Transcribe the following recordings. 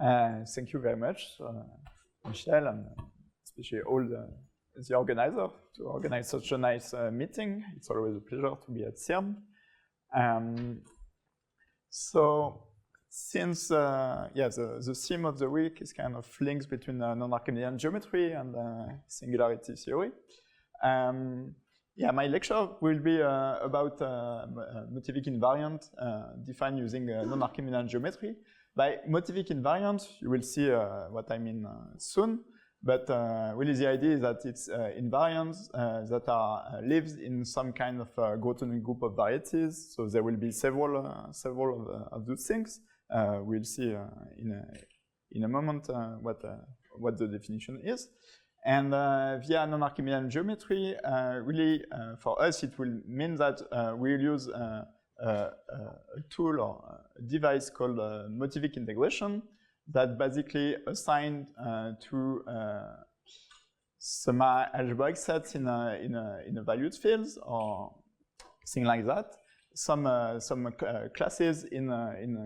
Thank you very much, Michel, and especially all the organizer to organize such a nice meeting. It's always a pleasure to be at CERN. So since the theme of the week is kind of links between non-archimedean geometry and singularity theory. My lecture will be about Motivic invariant defined using non-archimedean geometry. By Motivic invariant, you will see what I mean soon. But really the idea is that it's invariants that are lives in some kind of Grothendieck group of varieties. So there will be several of those things. We'll see in a moment what the definition is. And via non-Archimedean geometry, really for us it will mean that we'll use a tool or a device called Motivic integration that basically assigned to semi-algebraic sets in a valued fields or thing like that, some classes in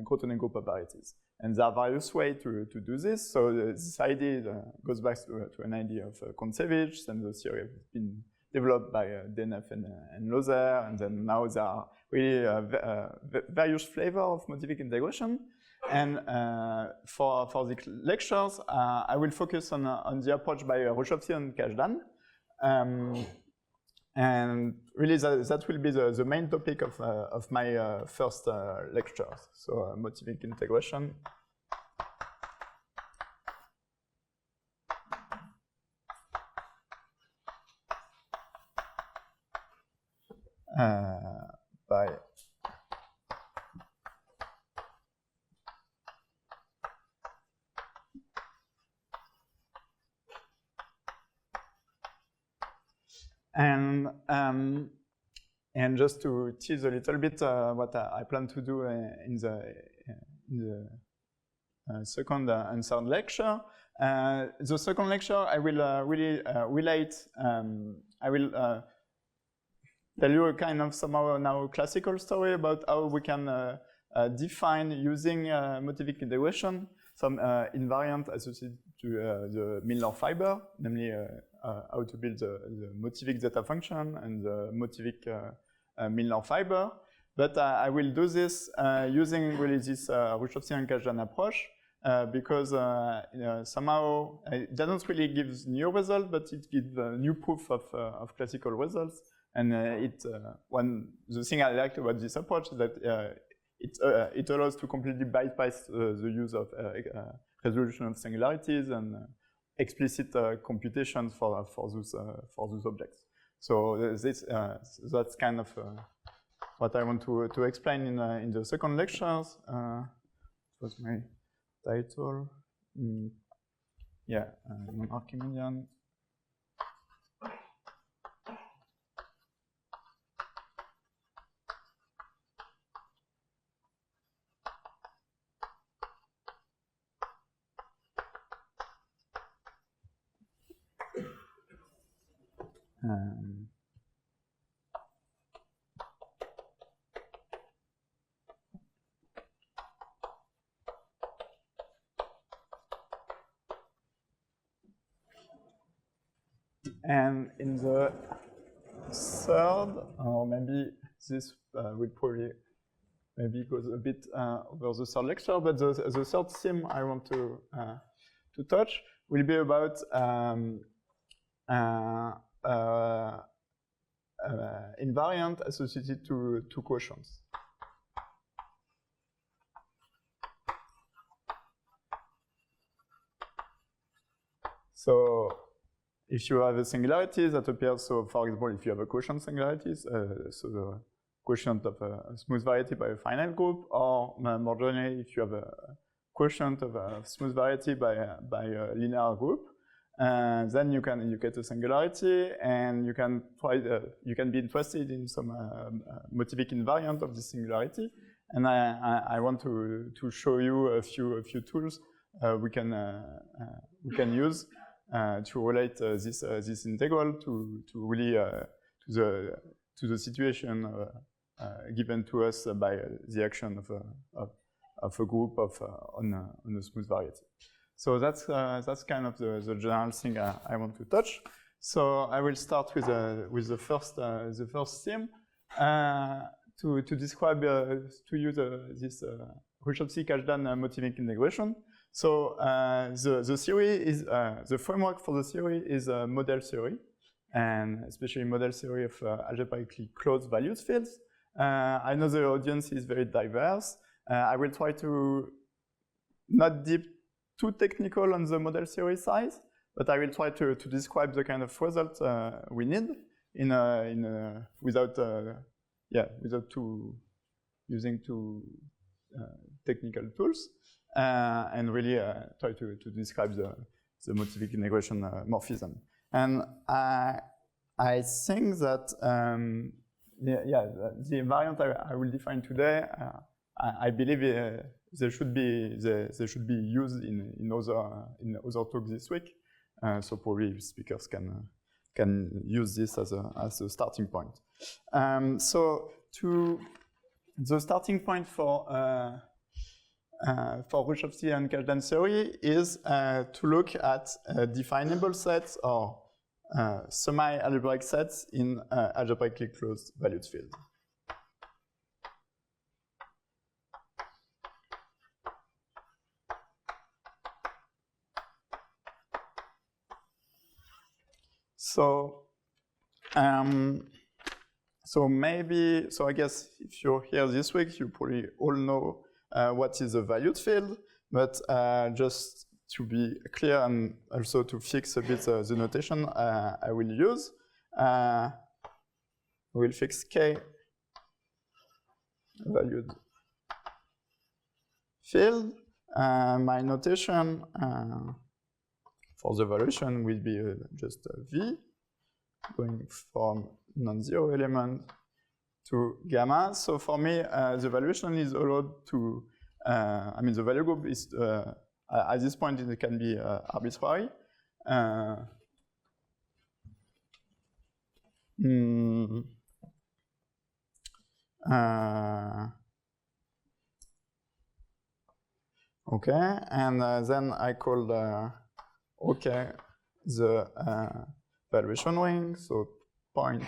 Grothendieck group of varieties. And there are various ways to do this. So this idea goes back to an idea of Motivic, and the theory has been developed by Denef and Loeser, and then now there are really various flavors of Motivic integration. And for the lectures, I will focus on the approach by Hrushovski and Kazhdan. And really that will be the main topic of my first lectures. So Motivic integration. By and just to tease a little bit what I plan to do in the second and third lecture. The second lecture, I will really relate. I will tell you a kind of somehow now classical story about how we can define using Motivic integration some invariant associated to the Milnor fiber, namely how to build the Motivic zeta function and the Motivic Milnor fiber. But I will do this using really this Hrushovski and Kazhdan approach because somehow it doesn't really give new results, but it gives new proof of classical results. And the thing I like about this approach is that it allows to completely bypass the use of resolution of singularities and explicit computations for those objects. So that's kind of what I want to explain in the second lectures. Was my title? Non-Archimedean. And in the third, or maybe this will probably maybe goes a bit over the third lecture, but the third theme I want to touch will be about invariant associated to quotients. So if you have a singularity that appears, so for example, if you have a quotient singularities, so the quotient of a smooth variety by a finite group, or more generally, if you have a quotient of a smooth variety by a linear group, then you get a singularity, and you can be interested in some Motivic invariant of this singularity. And I want to show you a few tools we can use to relate this integral to really to the situation given to us by the action of a group of on a smooth variety. So that's kind of the general thing I want to touch. So I will start with the first theme to describe to you this Hrushovski-Kazhdan Motivic integration. So the theory is the framework for the theory is model theory, and especially model theory of algebraically closed values fields. I know the audience is very diverse. I will try to not deep too technical on the model theory side, but I will try to describe the kind of result we need without using too technical tools, and really try to describe the Motivic integration morphism. And I think that the invariant I will define today, I believe they should be used in other talks this week. So probably speakers can use this as a starting point. So the starting point for Hrushovski and Kazhdan theory is to look at definable sets or semi-algebraic sets in algebraically closed valued field. So, so I guess if you're here this week, you probably all know what is a valued field, but just to be clear and also to fix a bit the notation I will use, we'll fix K valued field. My notation for the evaluation will be just a V, going from non-zero element to gamma. So for me, the evaluation is allowed to, the value group is, at this point, it can be arbitrary. Okay, and then I call the valuation ring, so point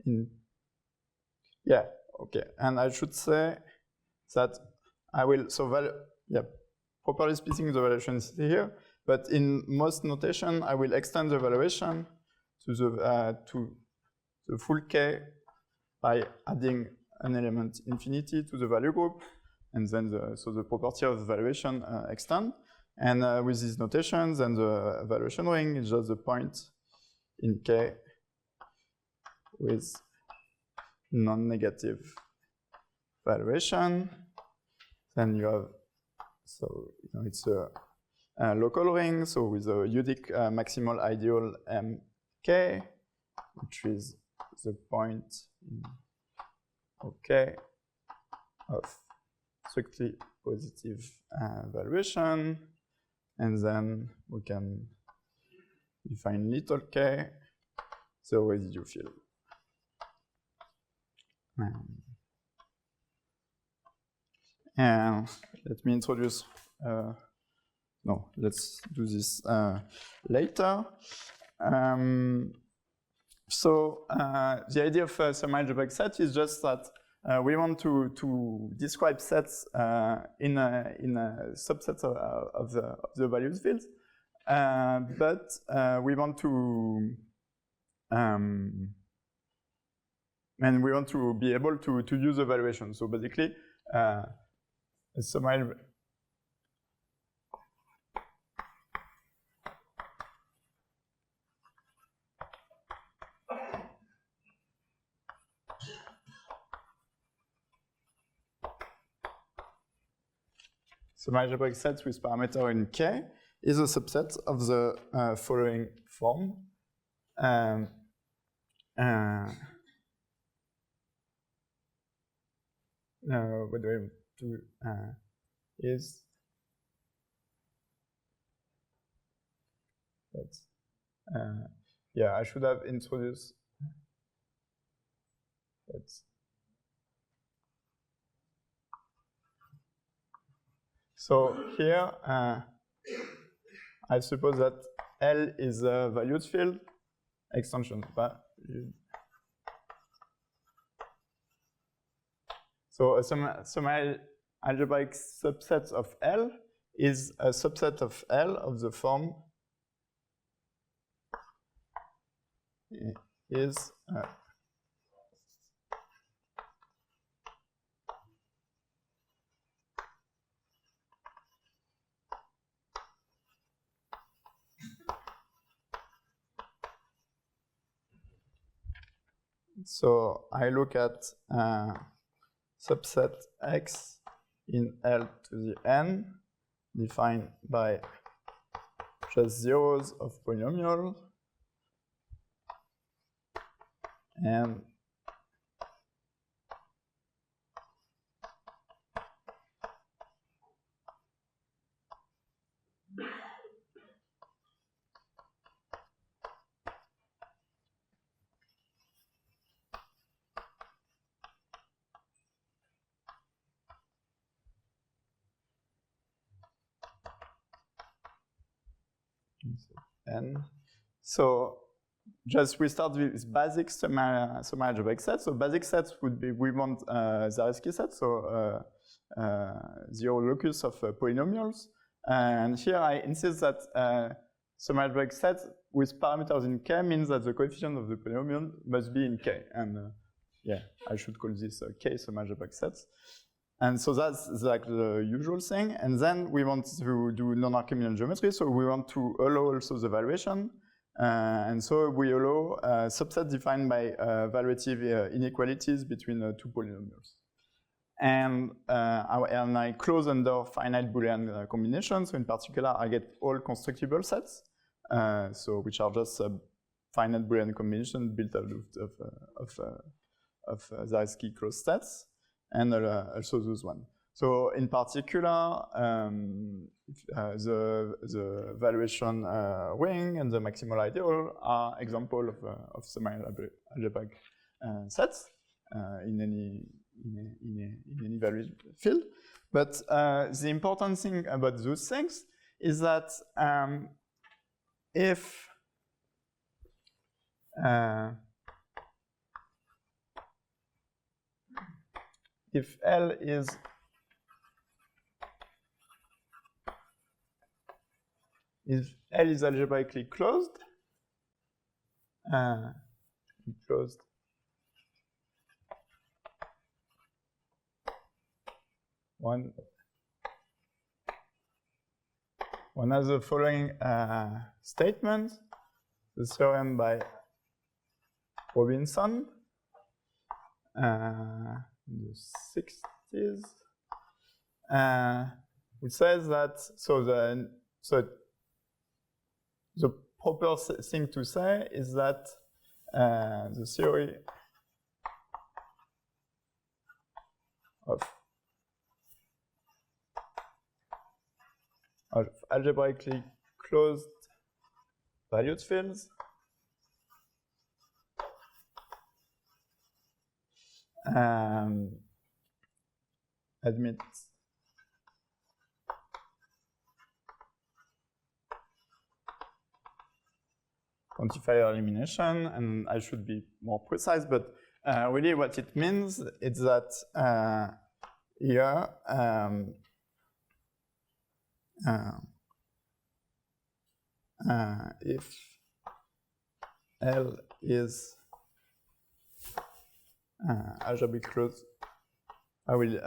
in, and I should say that I will, properly speaking, the valuation is here, but in most notation, I will extend the valuation to the full K by adding an element infinity to the value group, and then the property of the valuation extend. And with these notations, then the valuation ring is just the point in K with non-negative valuation. Then you have, it's a local ring, so with a unique maximal ideal MK, which is the point in OK of strictly positive valuation. And then we can define little k, the residue field. And let me introduce, let's do this later. The idea of a semi-algebraic set is just that we want to describe sets in a subset of the valued fields, but we want to be able to use evaluation. So basically, semi-algebraic sets with parameter in K is a subset of the following form. What do I do is that, I should have introduced that. So here, I suppose that L is a valued field extension. So a semi-algebraic subset of L is a subset of L of the form is so I look at subset X in L to the n defined by just zeros of polynomial and n. So just we start with basic semi-algebraic sets. So basic sets would be, we want Zariski sets, so zero locus of polynomials. And here I insist that semi-algebraic sets with parameters in K means that the coefficient of the polynomial must be in K. And yeah, I should call this K semi-algebraic sets. And so that's like the usual thing. And then we want to do non-archimedean geometry. So we want to allow also the valuation. And so we allow a subset defined by valuative inequalities between two polynomials. And I close under finite Boolean combinations. So in particular, I get all constructible sets, so which are just finite Boolean combinations built out of Zariski closed sets. And also those one. So in particular, the valuation ring and the maximal ideal are example of semi-algebraic sets in any valued field. But the important thing about those things is that if L is algebraically closed, one has the following statement, the theorem by Robinson. In the 60s, which says that the proper thing to say is that the theory of algebraically closed valued fields admits quantifier elimination, and I should be more precise, but really what it means is that here if L is algebraically closed, I will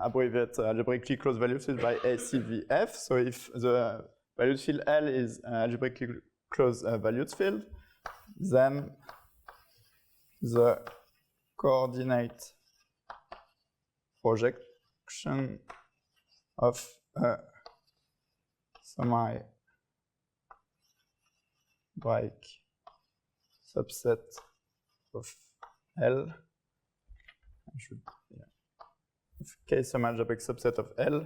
abbreviate algebraically closed valued field by ACVF. So if the valued field L is algebraically closed valued field, then the coordinate projection of a semi-algebraic subset of L, K semi-algebraic subset of L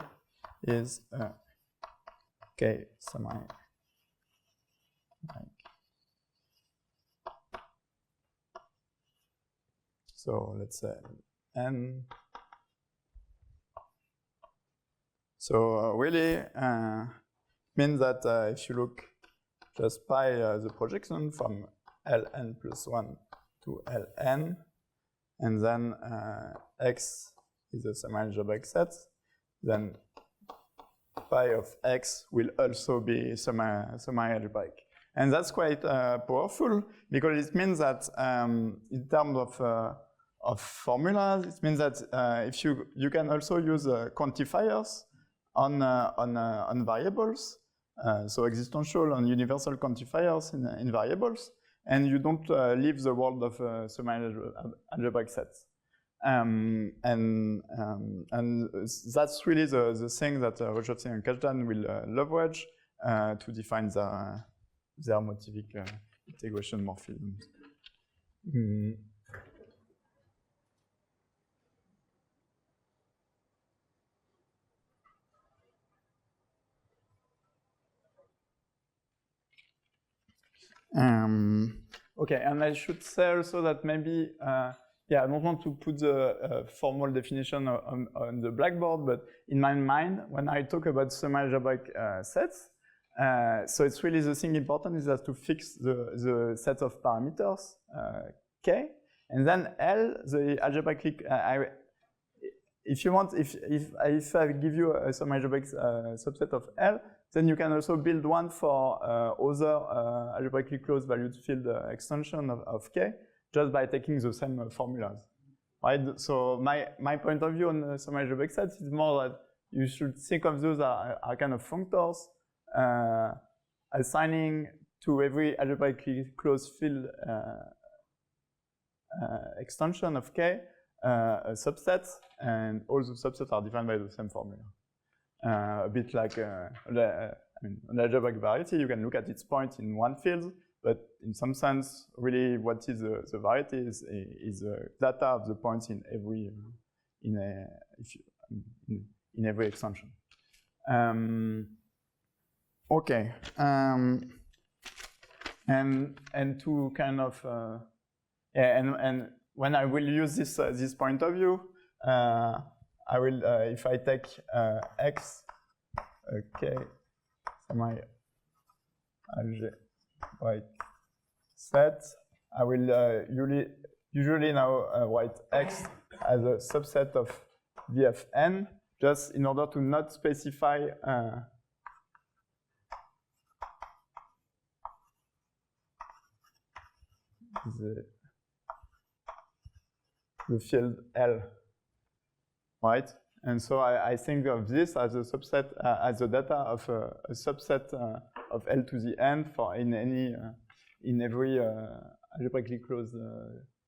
is K semi-algebraic. So let's say N. So really means that if you look just by the projection from Ln plus 1 to Ln, and then X is a semi-algebraic set, then pi of X will also be semi-algebraic. And that's quite powerful because it means that in terms of formulas, it means that if you can also use quantifiers on variables, so existential and universal quantifiers in variables, and you don't leave the world of semi-algebraic sets. And that's really the thing that Hrushovski and Kazhdan will leverage to define their Motivic integration morphisms. Okay, and I should say also that maybe, yeah, I don't want to put the formal definition on the blackboard, but in my mind, when I talk about semi-algebraic sets, so it's really the thing important is that to fix the set of parameters, K, and then L, the algebraically, if you want, if I give you a semi-algebraic subset of L, then you can also build one for other algebraically closed valued field extension of K just by taking the same formulas, right? So my point of view on semi-algebraic sets is more that you should think of those are kind of functors assigning to every algebraically closed field extension of K a subset, and all the subsets are defined by the same formula. A bit like I mean, an algebraic variety, you can look at its point in one field, but in some sense, really, what is the variety is data of the points in every in every extension. Okay, and to kind of yeah, and when I will use this point of view, I will if I take X, K, semi-algebraic set, I will usually now write X as a subset of VFN, just in order to not specify the field L, right? And so I think of this as a subset, as the data of a subset of L to the n for in every algebraically closed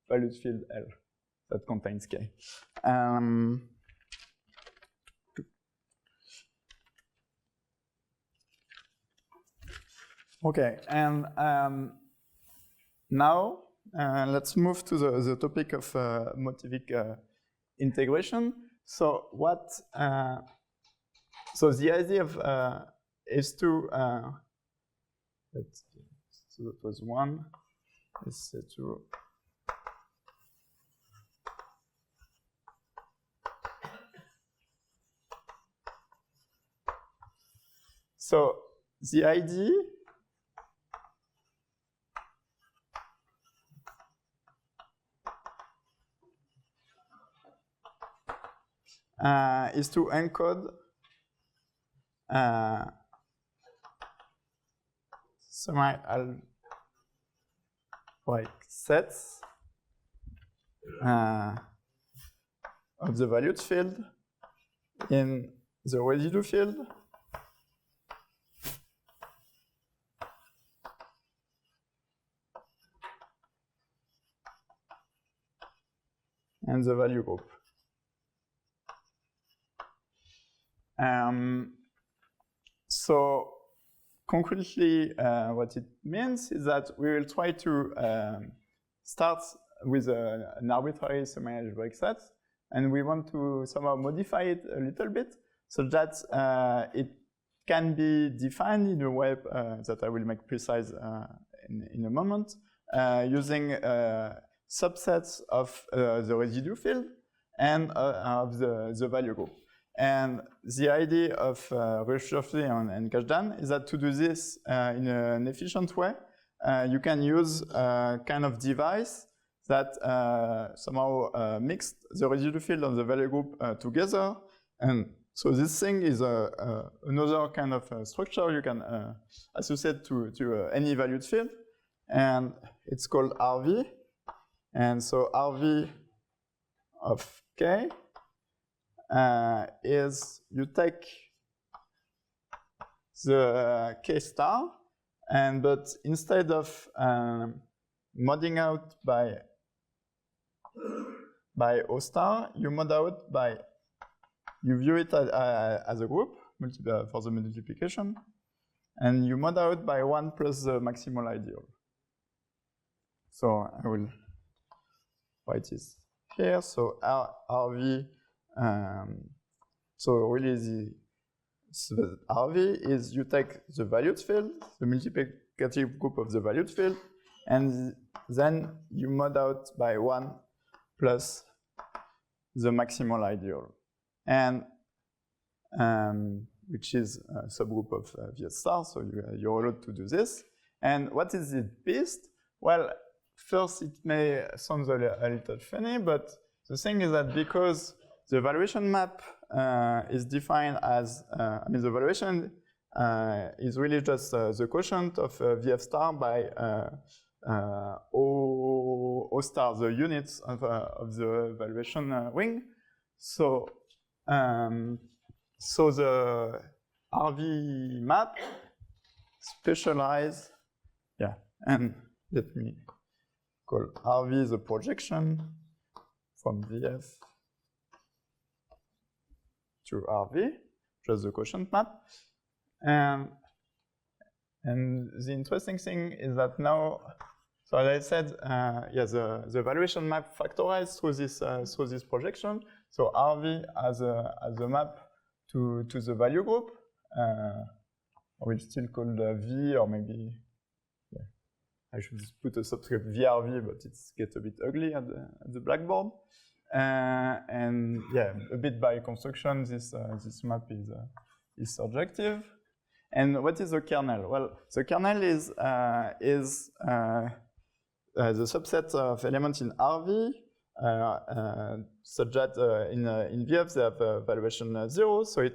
valued field L that contains K. Okay, and now let's move to the topic of Motivic integration. So what? So the idea of is to so that was one. Let's say two. So the idea is to encode semi-algebraic sets of the valued field in the residue field and the value group. So concretely, what it means is that we will try to start with an arbitrary semi-algebraic set, and we want to somehow modify it a little bit so that it can be defined in a way that I will make precise in a moment, using subsets of the residue field and of the value group. And the idea of Hrushovski and Kazhdan is that to do this in an efficient way, you can use a kind of device that somehow mixed the residue field and the value group together. And so this thing is another kind of structure you can associate to any valued field. And it's called RV. And so RV of K is you take the K star, but instead of modding out by O star, you mod out by, you view it as a group for the multiplication, and you mod out by 1 plus the maximal ideal. So I will write this here. So RV, so really the RV is you take the valued field, the multiplicative group of the valued field, and then you mod out by 1 plus the maximal ideal, and which is a subgroup of VS star, so you're allowed to do this. And what is this beast? Well, first it may sound a little funny, but the thing is that because the valuation map is defined as, the valuation is really just the quotient of VF star by O star, the units of the valuation ring. So, so the RV map specialize, and let me call RV the projection from VF to RV, just the quotient map. And the interesting thing is that now, so as I said, the valuation map factorized through this projection. So RV as a map to the value group. We'll still call V, or maybe I should put a subscript VRV, but it's get a bit ugly at the blackboard. And a bit by construction, this map is surjective. And what is the kernel? Well, the kernel is the subset of elements in RV, such that in VF they have valuation 0. So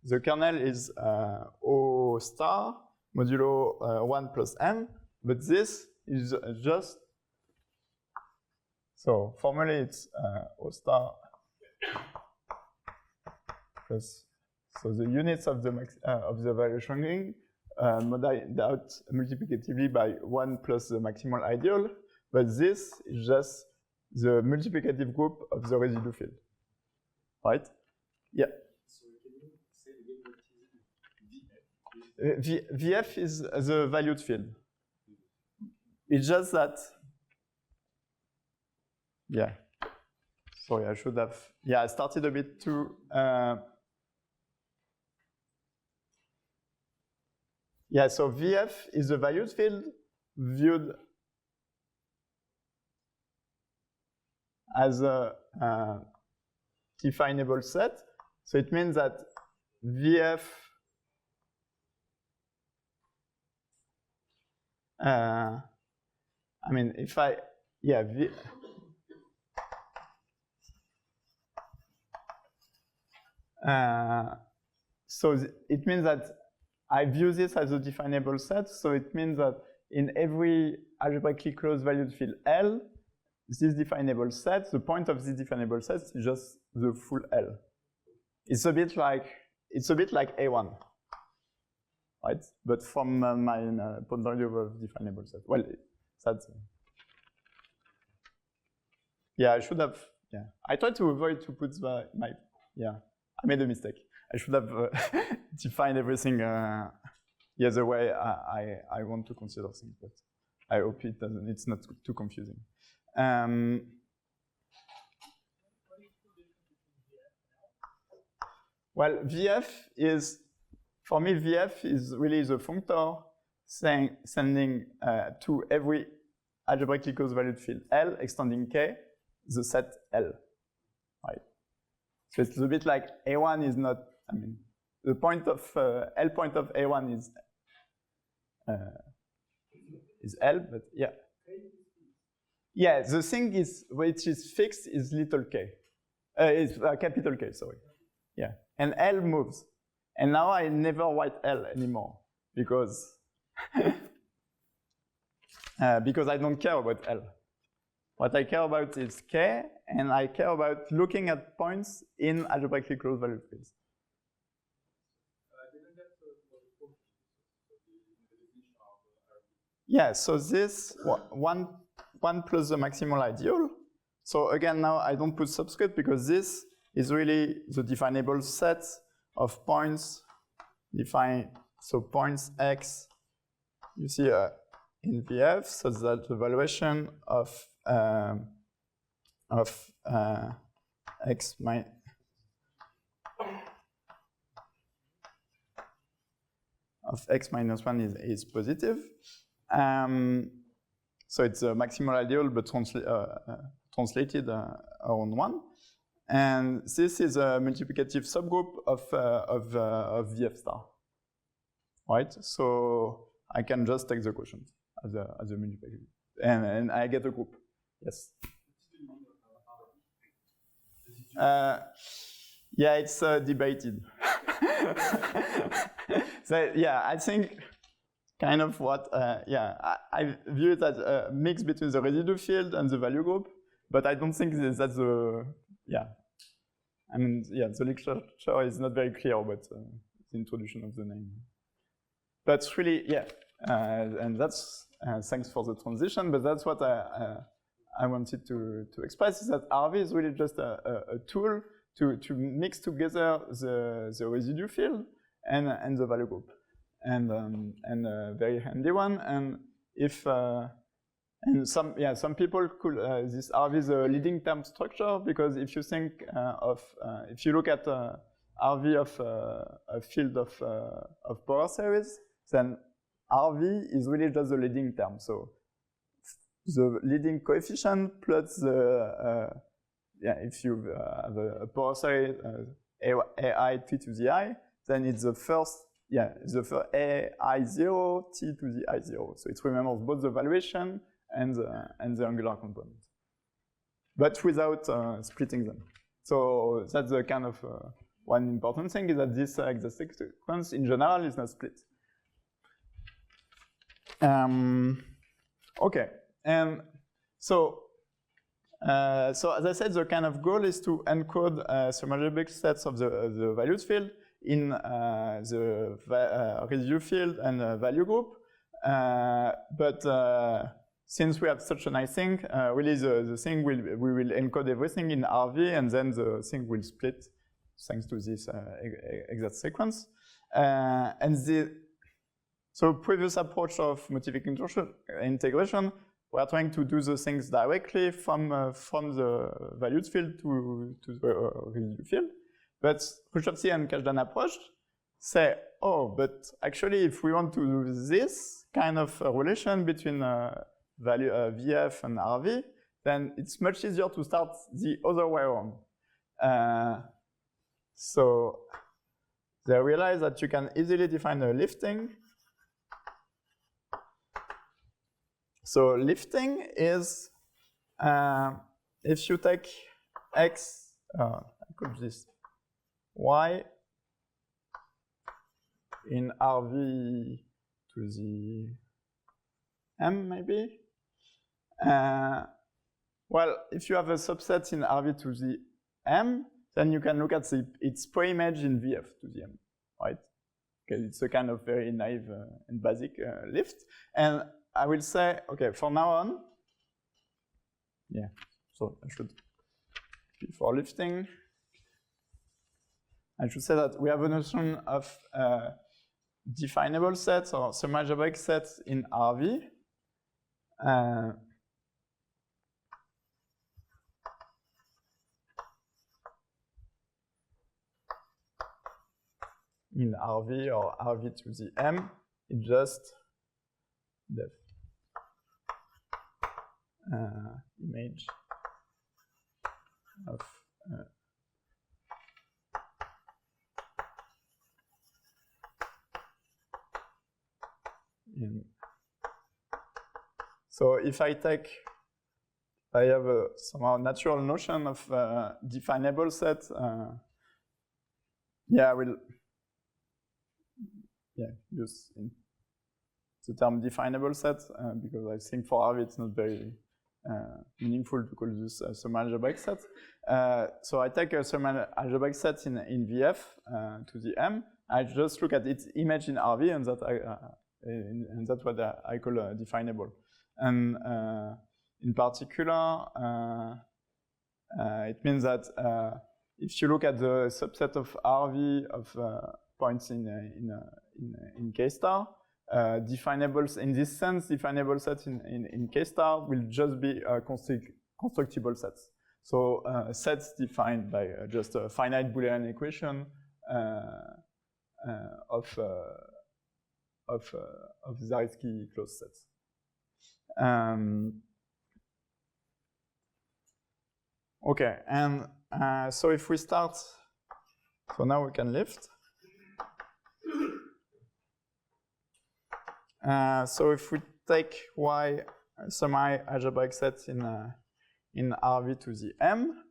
the kernel is O star modulo 1 plus m, but this is just, so formally it's O star plus, so the units of the valuation ring modded out multiplicatively by 1 plus the maximal ideal, but this is just the multiplicative group of the residue field, right? Yeah. So can you say again what is VF? VF is the valued field. It's just that, sorry, I should have, I started a bit too, so VF is the valued field viewed as a definable set. So it means that VF if I, so it means that I view this as a definable set. So it means that in every algebraically closed valued field L, this definable set, the point of this definable set is just the full L. It's a bit like A1, right? But from my point of view of definable set. Well, that's I should have. I tried to avoid to put I made a mistake. I should have defined everything the way I want to consider things, but I hope it doesn't. It's not too confusing. Well, VF is, for me, VF is really the functor sending to every algebraically closed valued field L extending K the set L, right? So it's a bit like A1 is not, I mean, the point of, L point of A1 is L, but yeah. Yeah, the thing is, which is fixed is little k. Is capital K, sorry. Yeah, and L moves. And now I never write L anymore because because I don't care about L. What I care about is K, and I care about looking at points in algebraically closed value fields. Yeah, so this one plus the maximal ideal. So again, now I don't put subscript because this is really the definable set of points defined. So points X, you see in VF, so that the valuation of X minus 1 is positive. So it's a maximal ideal, but translated around 1. And this is a multiplicative subgroup of VF star, right? So I can just take the quotient as a multiplicative, and I get a group. Yes. Yeah, it's debated. So yeah, I think kind of what I view it as a mix between the residue field and the value group, but I don't think that's the I mean, yeah, the literature is not very clear about the introduction of the name. But really, yeah, and that's thanks for the transition. But that's what I wanted to express, is that RV is really just a tool to mix together the residue field and the value group, and a very handy one. And if and some people could this RV is a leading term structure, because if you think if you look at RV of a field of power series, then RV is really just the leading term. So the leading coefficient plus the if you have a power series AI t to the I, then it's the first AI0 t to the I0. So it remembers both the valuation and the angular component, but without splitting them. So that's the kind of one important thing, is that this exact sequence in general is not split. Okay, and so as I said, the kind of goal is to encode semi-algebraic sets of the values field in the residue field and value group, but since we have such a nice thing, really the thing we will encode everything in RV, and then the thing will split thanks to this exact sequence. So previous approach of Motivic integration, we are trying to do the things directly from the values field to the residue field. But Hrushovski and Kazhdan approach say, oh, but actually if we want to do this kind of relation between value VF and RV, then it's much easier to start the other way around. So they realize that you can easily define a lifting. So lifting is if you take X, I call this Y in RV to the M, maybe. Well, if you have a subset in RV to the M, then you can look at its pre-image in VF to the M, right? Okay, it's a kind of very naive and basic lift. And I will say, okay, from now on, so I should, before lifting, I should say that we have a notion of definable sets or semi-algebraic sets in RV. In RV or RV to the M, it just the image of in. So if I have a somehow natural notion of definable set. I will use the term definable set because I think for RV it's not very meaningful to call this a semi-algebraic set. So I take a semi-algebraic set in VF to the M. I just look at its image in RV, and that's what I call definable. And in particular, it means that if you look at the subset of RV of points in K star, definables in this sense, definable sets in K star will just be constructible sets. So sets defined by just a finite Boolean equation of Zariski closed sets. Okay, and so if we start, so now we can lift. So if we take Y semi-algebraic sets in RV to the M,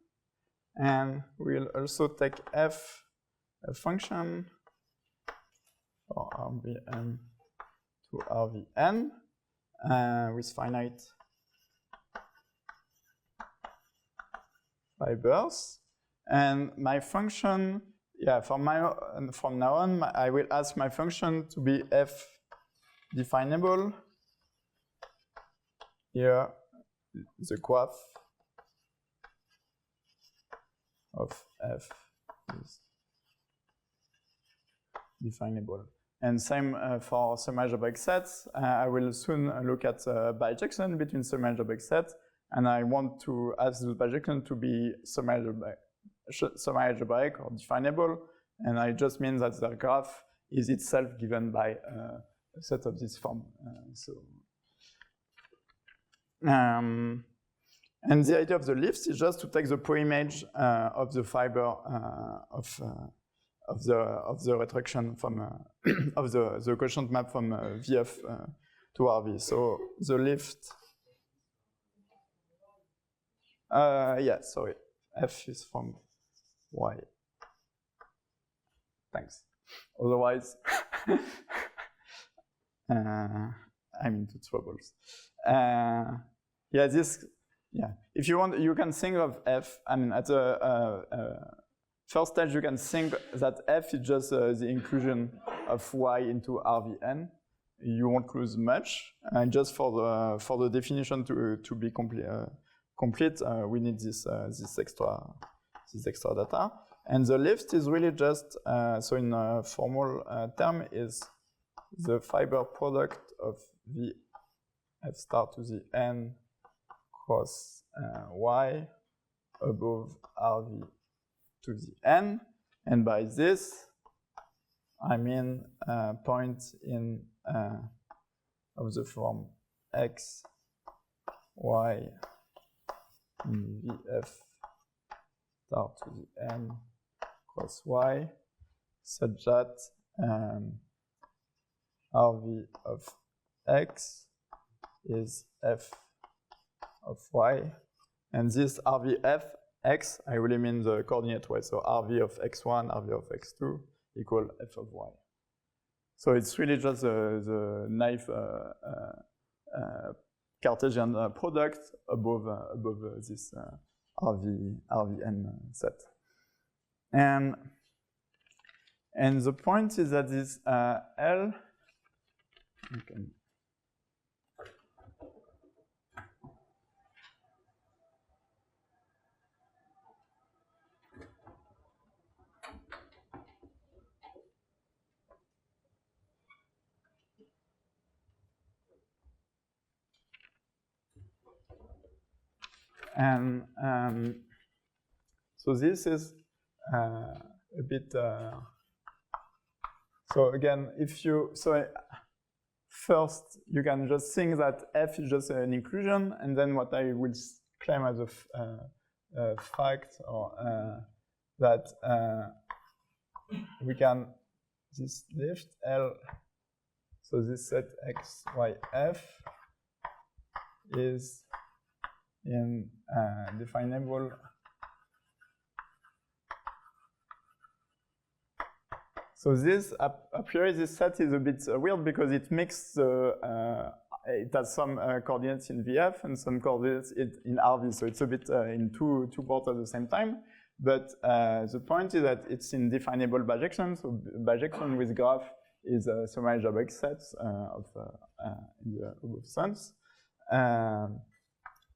and we'll also take F, a function for RVM to RVN with finite fibers, and my function, from now on, I will ask my function to be F definable. Here, the graph of F is definable. And same for semi-algebraic sets. I will soon look at bijection between semi-algebraic sets, and I want to ask the bijection to be semi-algebraic or definable, and I just mean that the graph is itself given by a set of this form. And the idea of the lift is just to take the pro-image of the fiber of the retraction from of the quotient map from VF to RV. So the lift. Sorry. F is from Y. Thanks. Otherwise, I'm into troubles. If you want, you can think of F. I mean, at the first stage, you can think that F is just the inclusion of Y into RVN. You won't lose much, and just for the definition to be complete, we need this extra data. And the lift is really just so in a formal term is the fiber product of the F star to the N cross Y above RV to the N, and by this I mean point in of the form X Y in VF star to the N cross Y, such that RV of X is F of Y, and this RVF X, I really mean the coordinate Y, so RV of X1, RV of X2 equal F of Y. So it's really just the naive Cartesian product above this RVN set. And the point is that this L, and so this is a bit. So again, first you can just think that F is just an inclusion, and then what I will claim as a fact, or that we can this lift L. So this set X, Y, F is in definable. So this, a priori, this set is a bit weird because it mixes the, it has some coordinates in VF and some coordinates in RV. So it's a bit in two ports at the same time. But the point is that it's in definable bijection. So bijection with graph is a semi-algebraic set of in the above sense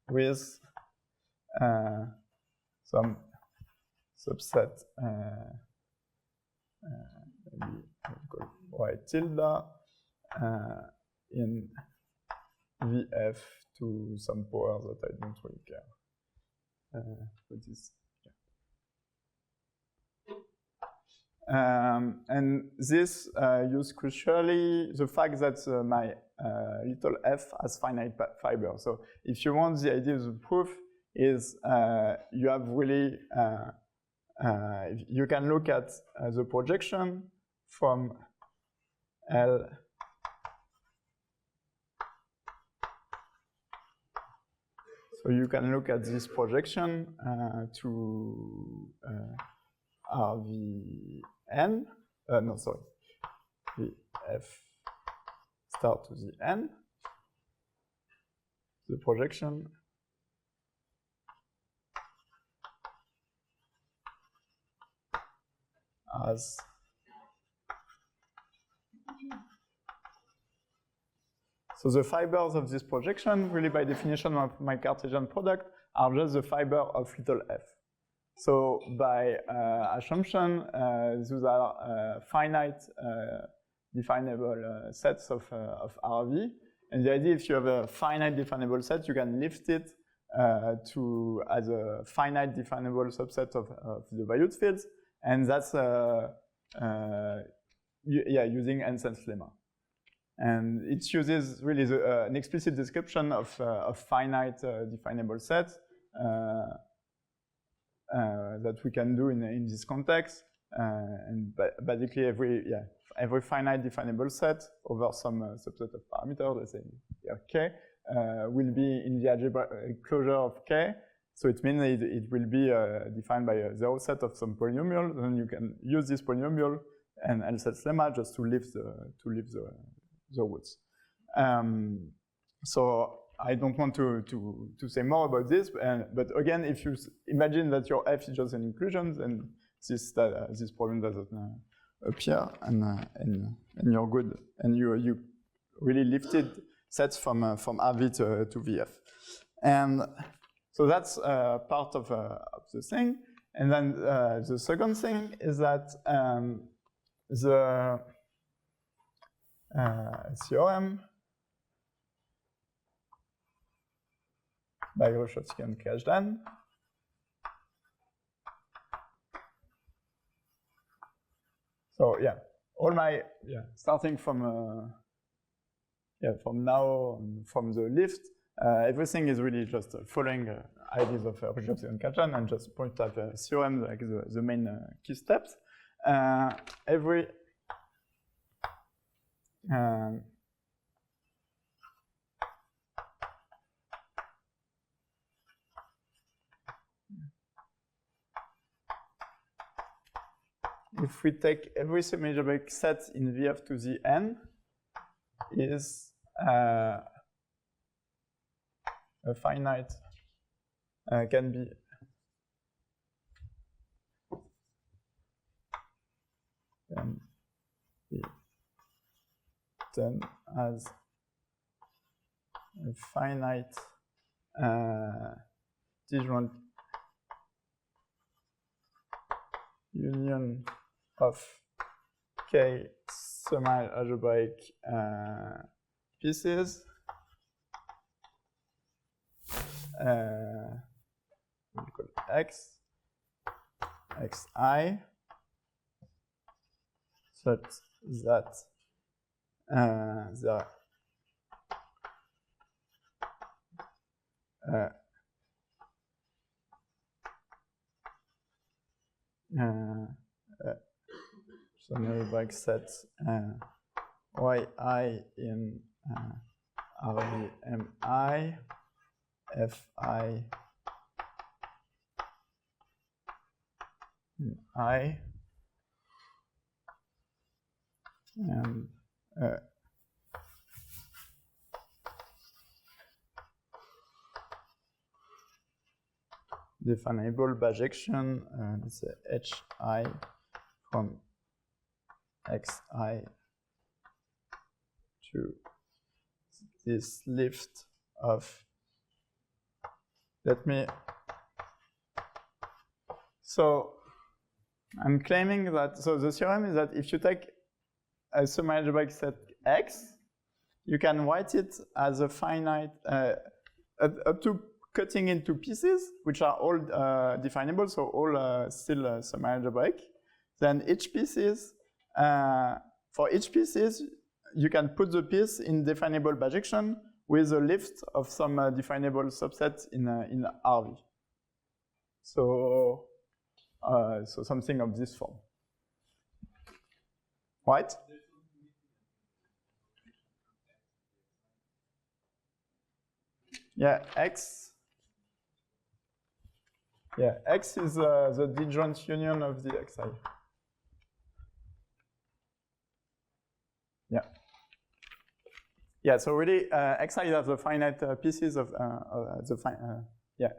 with some subset maybe I'll call Y tilde in VF to some power that I don't really care. But this, yeah. And this uses crucially the fact that my little f has finite fibers. So if you want, the idea of the proof is you have really you can look at the projection from L so you can look at this projection to RVN, no, sorry, VF star to the N, the projection as so the fibers of this projection, really by definition of my Cartesian product, are just the fiber of little f. So by assumption, those are finite definable sets of RV. And the idea, if you have a finite definable set, you can lift it as a finite definable subset of the valued fields. And that's using Hansen's lemma. And it uses really an explicit description of finite definable sets that we can do in this context. And basically every finite definable set over some subset of parameters, let's say K, will be in the algebraic closure of K. So it means it will be defined by a zero set of some polynomial. Then you can use this polynomial and Hansen's lemma just to lift the roots. So I don't want to say more about this, but again, if you imagine that your f is just an inclusion, then this problem doesn't appear, and you're good, and you really lifted sets from RV to VF, and so that's part of the thing. And then the second thing is that the theorem by Hrushovski and Kazhdan so all my starting from now from the lift, everything is really just following ideas of Hrushovski and Kazhdan and just point at the theorem like the main key steps. If we take every semi-algebraic set in VF to the N is a finite can be done as a finite disjoint union of K semi-algebraic pieces we call X, Xi, such that the semi-algebraic set yi in RVMI, fi in I, and definable bijection, let's say hi from xi to this lift of, so I'm claiming that, so the theorem is that if you take a semi-algebraic set X, you can write it as a finite, up to cutting into pieces, which are all definable, so all still semi-algebraic. Then each pieces, for each pieces, you can put the piece in definable bijection with a lift of some definable subset in RV. So, so something of this form, right? Yeah, X. Yeah, X is the disjoint union of the xi. Yeah. Yeah, so really, xi has the finite pieces of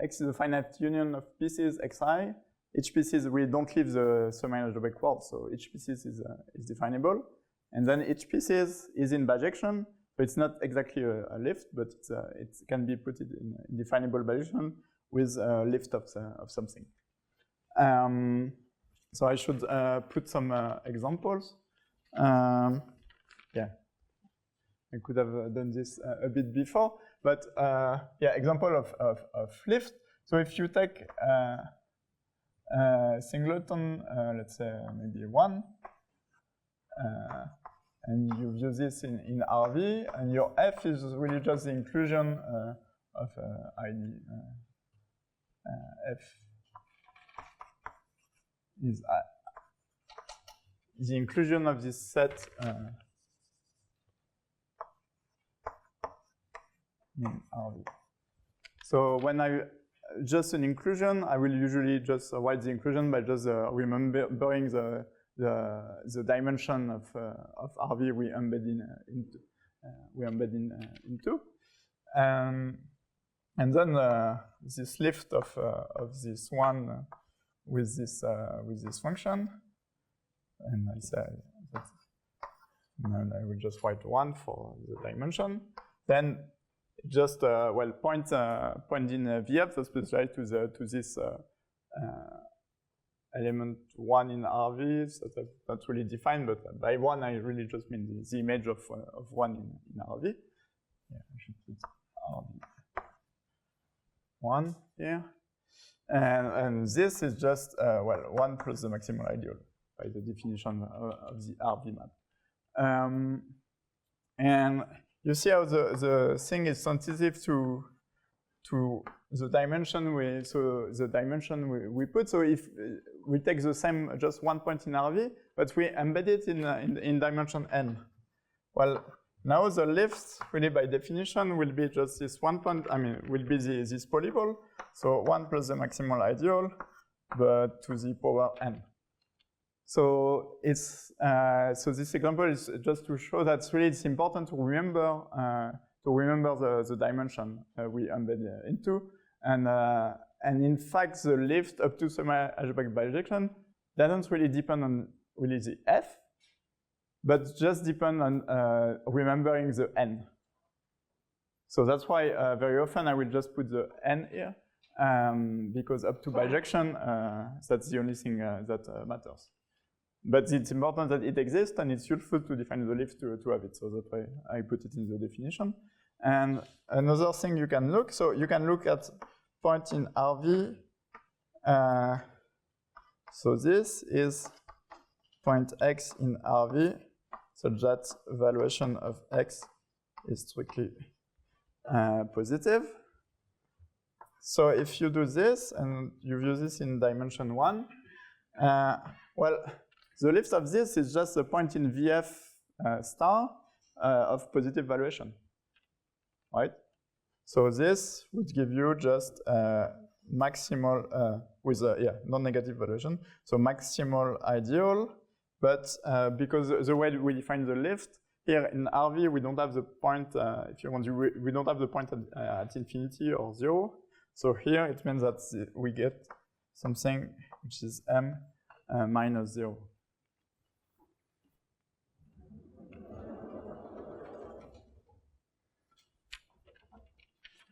X is the finite union of pieces xi. Each pieces, we don't leave the semi-algebraic world, so each pieces is definable. And then each pieces is in bijection, so it's not exactly a lift, but it can be put in definable bijection with a lift of something. So I should put some examples. Yeah, I could have done this a bit before, but yeah, example of lift. So if you take singleton, let's say maybe 1, and you use this in RV, and your F is really just the inclusion of ID. F is the inclusion of this set in RV. So when I just an inclusion, I will usually just write the inclusion by just remembering the dimension of RV we embed into. And then this lift of this one with this function, and I say that, and I will just write 1 for the dimension. Then just point in VF, so specified to this element 1 in RV. So that's not really defined, but by 1 I really just mean the image of 1 in RV. Yeah, I should put RV 1 here, and this is just 1 plus the maximal ideal by the definition of the RV map. And you see how the thing is sensitive to the dimension we put. So if we take the same just 1 point in RV, but we embed it in dimension n, well, now the lift really by definition will be just this 1 point. I mean, will be this polygon. So 1 plus the maximal ideal, but to the power n. So it's so this example is just to show that really it's important to remember the dimension we embed into, and in fact the lift up to semi-algebraic bijection doesn't really depend on really the f, but just depend on remembering the n. So that's why very often I will just put the n here, because up to bijection that's the only thing that matters. But it's important that it exists, and it's useful to define the lift to have it. So that's why I put it in the definition. And another thing you can look, so you can look at point in RV. So this is point x in RV, such that valuation of x is strictly positive. So if you do this, and you view this in dimension 1, well, the lift of this is just a point in VF star, of positive valuation, right? So this would give you just maximal with a non-negative valuation. So maximal ideal, but because the way we define the lift here in RV, we don't have the point. If you want, we don't have the point at infinity or 0. So here it means that we get something which is m minus 0.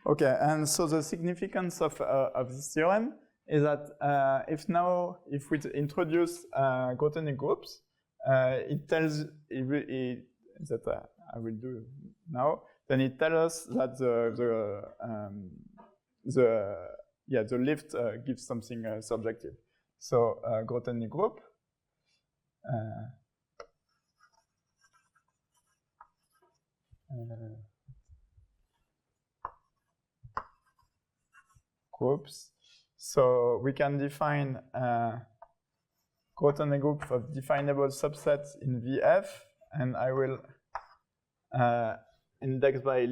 Okay, and so the significance of this theorem is that if we introduce Grothendieck groups, it tells that I will do now. Then it tells us that the lift gives something subjective. So Grothendieck group. Groups. So we can define Grothendieck group of definable subsets in VF, and I will index by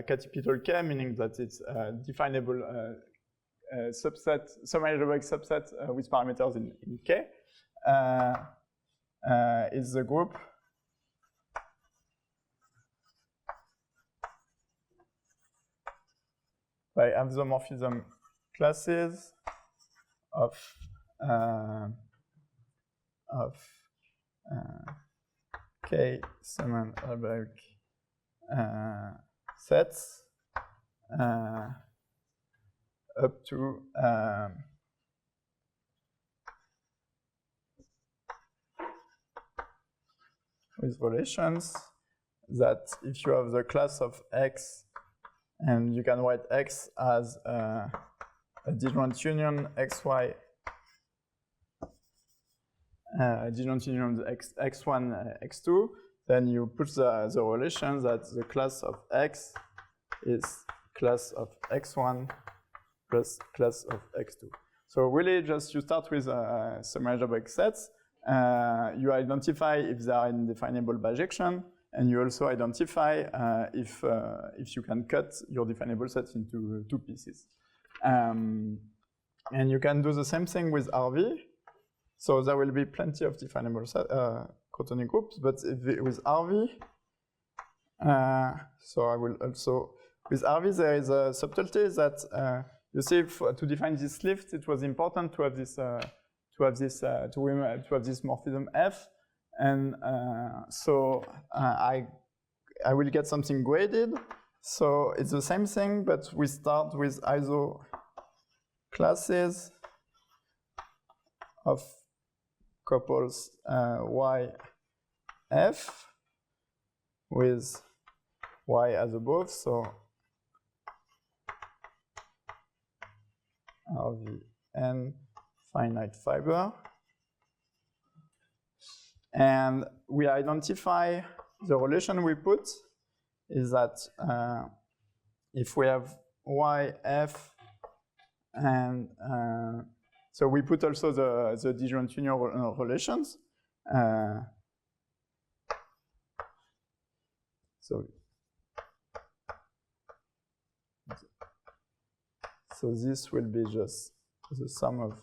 capital K, meaning that it's a definable subset, semi-algebraic subset with parameters in K. Is the group by isomorphism classes of K semi-algebraic sets up to with relations that if you have the class of X, and you can write X as a disjoint union XY, disjoint union X1, X2, then you put the relation that the class of X is class of X1 plus class of X2. So really just you start with semi-algebraic sets, you identify if they are in definable bijection, and you also identify if you can cut your definable sets into 2 pieces. And you can do the same thing with RV. So there will be plenty of definable Grothendieck groups, but with RV, so I will also, with RV there is a subtlety that you see to define this lift, it was important to have this morphism F. And so I will get something graded. So it's the same thing, but we start with iso classes of couples Y F with Y as above. So RVN finite fiber. And we identify the relation we put is that if we have YF and so we put also the disjoint union relations. So this will be just the sum of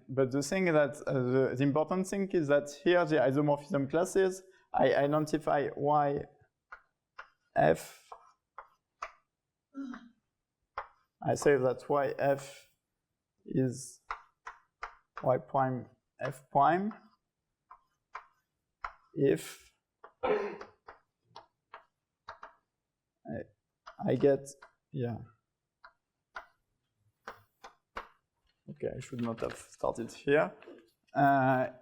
but the thing that the important thing is that here the isomorphism classes, I identify YF. I say that YF is Y prime F prime if I get, yeah. Okay, I should not have started here.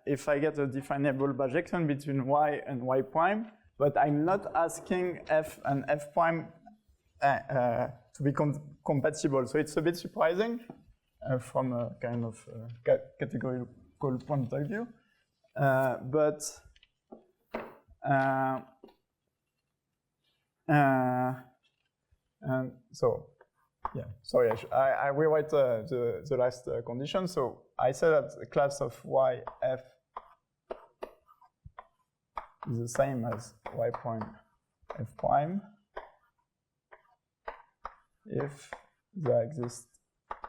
If I get a definable bijection between Y and Y prime, but I'm not asking F and F prime to be compatible. So it's a bit surprising from a kind of categorical point of view. And so, yeah, sorry, I rewrite the last condition. So I said that the class of yf is the same as y prime f prime if there exists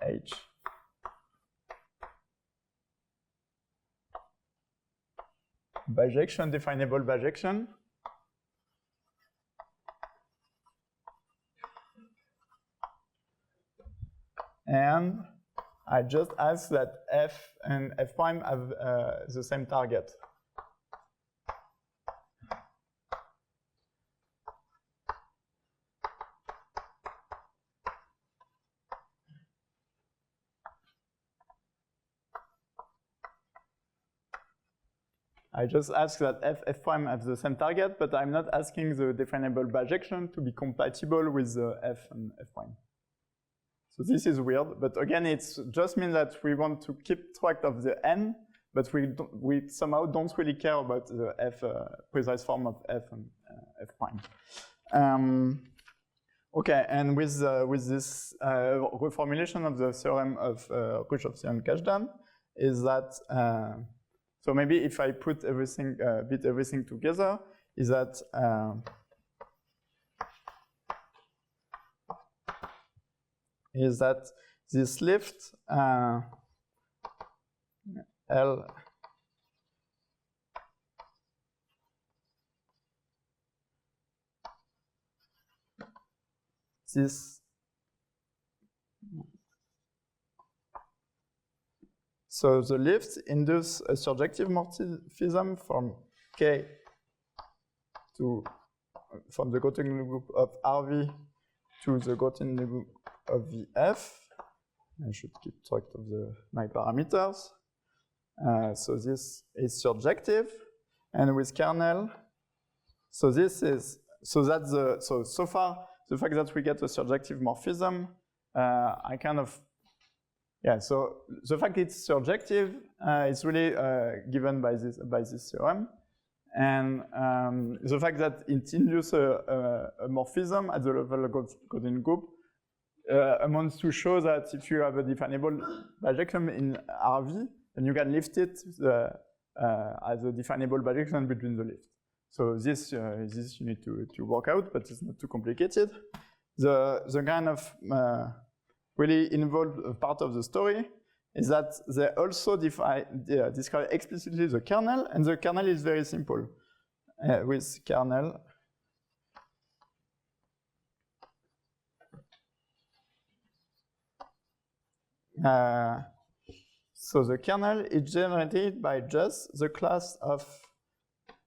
h bijection, definable bijection, and I just ask that f and f prime have the same target. I just ask that f prime have the same target, but I'm not asking the definable bijection to be compatible with f and f prime. So this is weird, but again, it just means that we want to keep track of the n, but we somehow don't really care about the f precise form of f and f prime. Okay, and with this reformulation of the theorem of Hrushovski and Kazhdan, is that so maybe if I put everything, bit everything together, is that this lift L this so the lift induces a surjective morphism from K to from the continuum group of RV to the continuum group of VF. I should keep track of my parameters. So this is surjective, and with kernel. So this is that's so far the fact that we get a surjective morphism. I kind of so the fact it's surjective is really given by this theorem, and the fact that it induces a morphism at the level of continuum group amounts to show that if you have a definable bijection in RV, then you can lift it as a definable bijection between the lift. So this you need to work out, but it's not too complicated. The kind of really involved part of the story is that they also describe explicitly the kernel, and the kernel is very simple. With kernel, so the kernel is generated by just the class of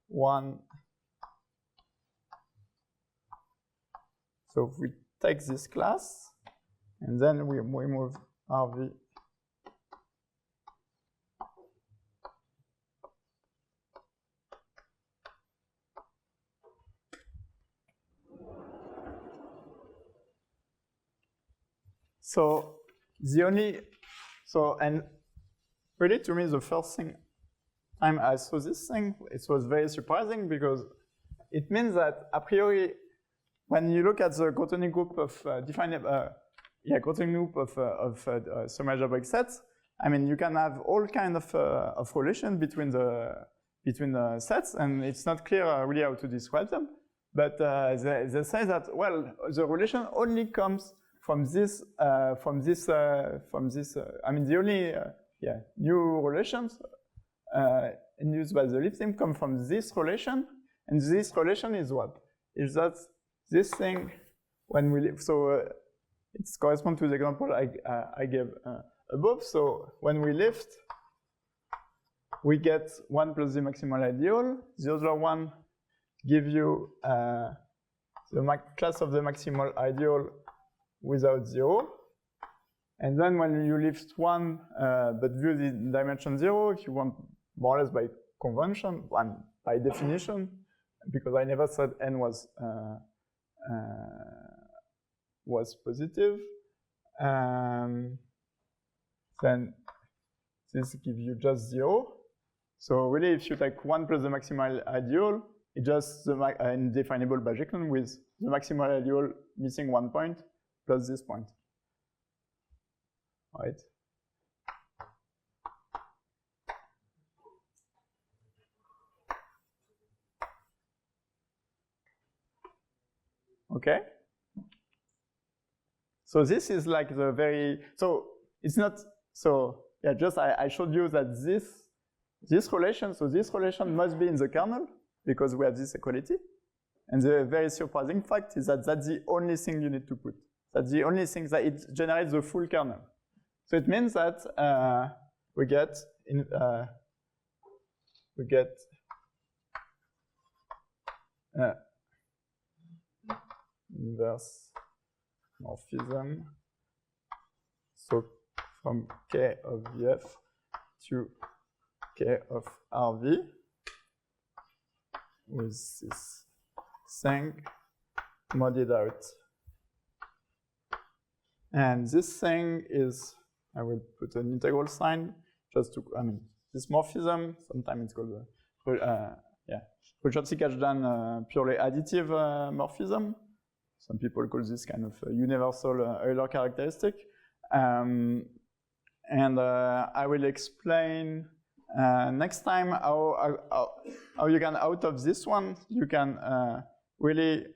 one. So if we take this class, and then we move RV and really to me the first time I saw this thing, it was very surprising because it means that a priori, when you look at the continuum group of continuum group of semi-algebraic sets, I mean you can have all kind of relation between the sets, and it's not clear really how to describe them. But they say that well, the relation only comes from this. I mean the only new relations induced by the lift come from this relation, and this relation is what? Is that this thing when we lift? So it corresponds to the example I gave above. So when we lift, we get 1 plus the maximal ideal. The other one give you the class of the maximal ideal without 0. And then when you lift 1, but view the dimension 0, if you want more or less by convention, and by definition, because I never said n was positive, then this gives you just 0. So really, if you take 1 plus the maximal ideal, it's just the indefinable bijection with the maximal ideal missing 1 point plus this point. Right? Okay. So this is like the very, so it's not, so yeah, just I showed you that this relation, so this relation must be in the kernel because we have this equality. And the very surprising fact is that that's the only thing you need to put. That's the only thing that it generates the full kernel. So it means that we get inverse morphism. So from K of Vf to K of Rv with this thing modded out. And this thing is, I will put an integral sign just to, I mean, this morphism, sometimes it's called, Hrushovski and Kazhdan purely additive morphism. Some people call this kind of a universal Euler characteristic. And I will explain next time how you can, out of this one, you can really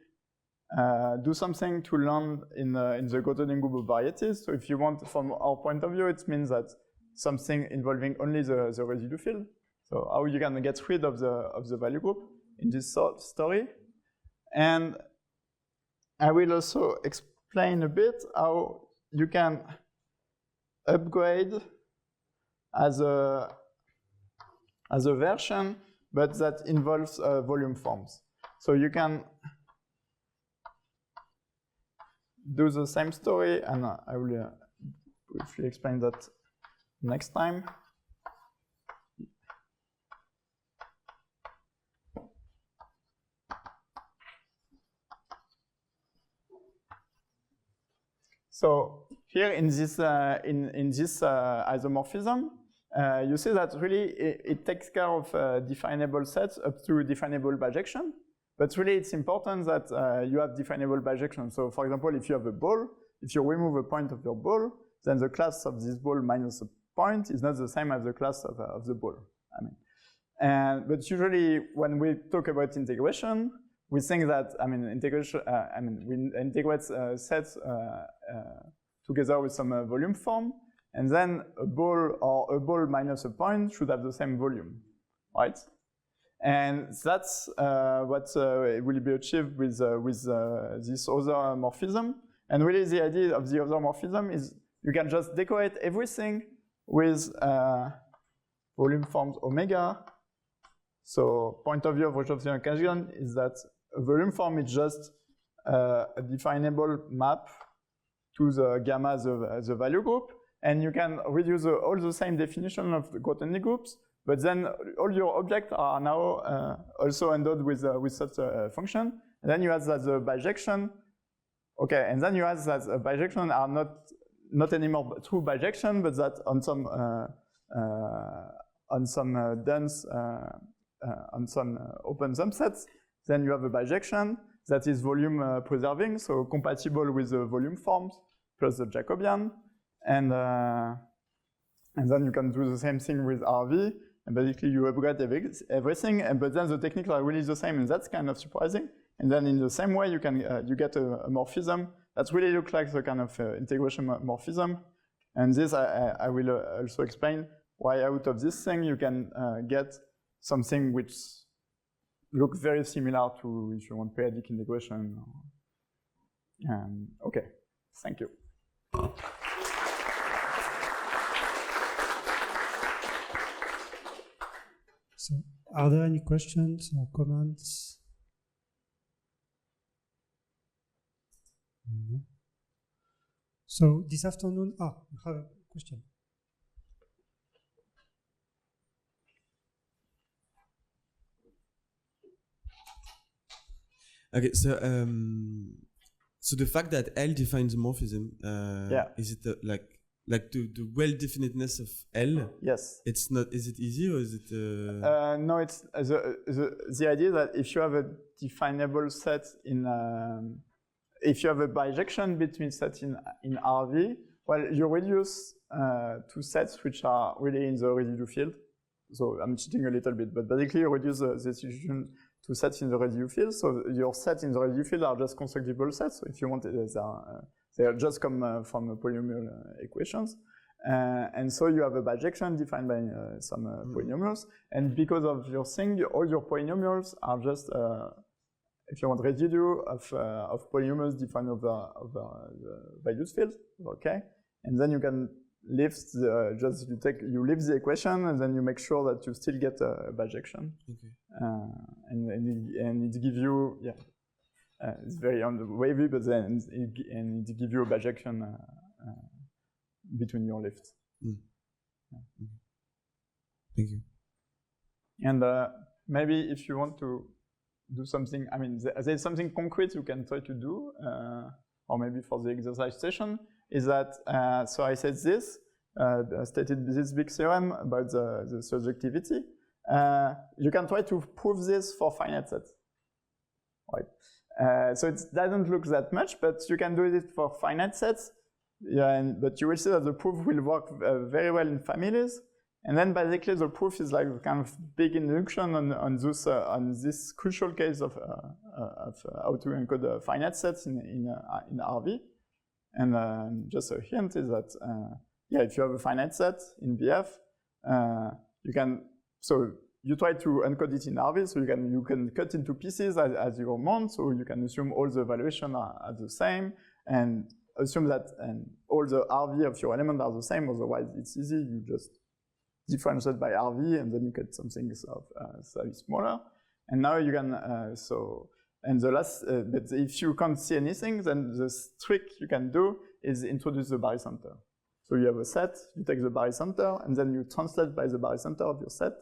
do something to land in the Gotterding group of varieties. So if you want, from our point of view, it means that something involving only the residue field. So how you can get rid of the value group in this story. And I will also explain a bit how you can upgrade as a version, but that involves volume forms. So you can do the same story, and I will briefly explain that next time. So here in this isomorphism, you see that really it takes care of definable sets up to definable bijection. But really, it's important that you have definable bijection. So for example, if you have a ball, if you remove a point of your ball, then the class of this ball minus a point is not the same as the class of the ball. I mean, but usually when we talk about integration, we think that integration. We integrate sets together with some volume form, and then a ball minus a point should have the same volume, right? And that's what will be achieved with this other morphism. And really, the idea of the other morphism is you can just decorate everything with volume forms omega. So point of view of Hrushovski and Kazhdan is that a volume form is just a definable map to the gamma, the value group. And you can reduce all the same definition of the Gotterding groups, but then all your objects are now also endowed with such a function. And then you have that the bijection. Okay, and then you have that the bijection are not anymore true bijection, but that on some dense, on some open subsets, then you have a bijection that is volume preserving, so compatible with the volume forms plus the Jacobian. And then you can do the same thing with RV, and basically you upgrade everything, but then the techniques are really the same, and that's kind of surprising. And then in the same way, you get a morphism that really looks like the kind of integration morphism. And this I will also explain why out of this thing you can get something which looks very similar to, if you want, periodic integration. Okay, thank you. So, are there any questions or comments? No. So, this afternoon, you have a question. Okay, so the fact that L defines the morphism, is it like like the well-definiteness of L. Yes. It's not. Is it easy or is it? No, it's the idea that if you have a definable set in, if you have a bijection between sets in RV, well, you reduce to sets which are really in the residual field. So I'm cheating a little bit, but basically you reduce the distribution to sets in the residual field. So your sets in the residual field are just constructible sets. So if you want, they just come from polynomial equations. And so you have a bijection defined by some polynomials. And because of your thing, all your polynomials are just, if you want, residue of polynomials defined over the values field. Okay, and then you can lift you lift the equation, and then you make sure that you still get a bijection. Okay. And it gives you, it's very wavy, but then it gives you a bijection between your lifts. Mm. Yeah. Thank you. And maybe if you want to do something, I mean, there's something concrete you can try to do, or maybe for the exercise session, is that, so I said this, stated this big theorem about the surjectivity. You can try to prove this for finite sets, right? So it doesn't look that much, but you can do it for finite sets. Yeah, but you will see that the proof will work very well in families. And then basically the proof is like a kind of big induction on this crucial case of how to encode finite sets in RV. And just a hint is that, if you have a finite set in VF, you can, so you try to encode it in RV, so you can cut into pieces as you want, so you can assume all the evaluations are the same, and assume that all the RV of your element are the same, otherwise it's easy, you just differentiate by RV, and then you get something slightly smaller. And now you can, and the last, but if you can't see anything, then the trick you can do is introduce the barycenter. So you have a set, you take the barycenter, and then you translate by the barycenter of your set.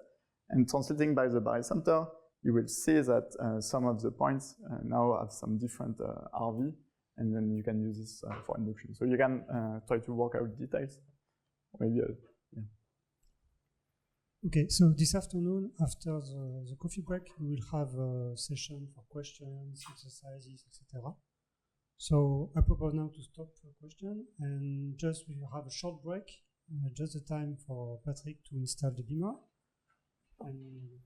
And translating by the barycenter, you will see that some of the points now have some different RV, and then you can use this for induction. So you can try to work out details. Maybe, Okay, so this afternoon, after the coffee break, we will have a session for questions, exercises, etc. So I propose now to stop for question, and just we will have a short break, just the time for Patrick to install the beamer. And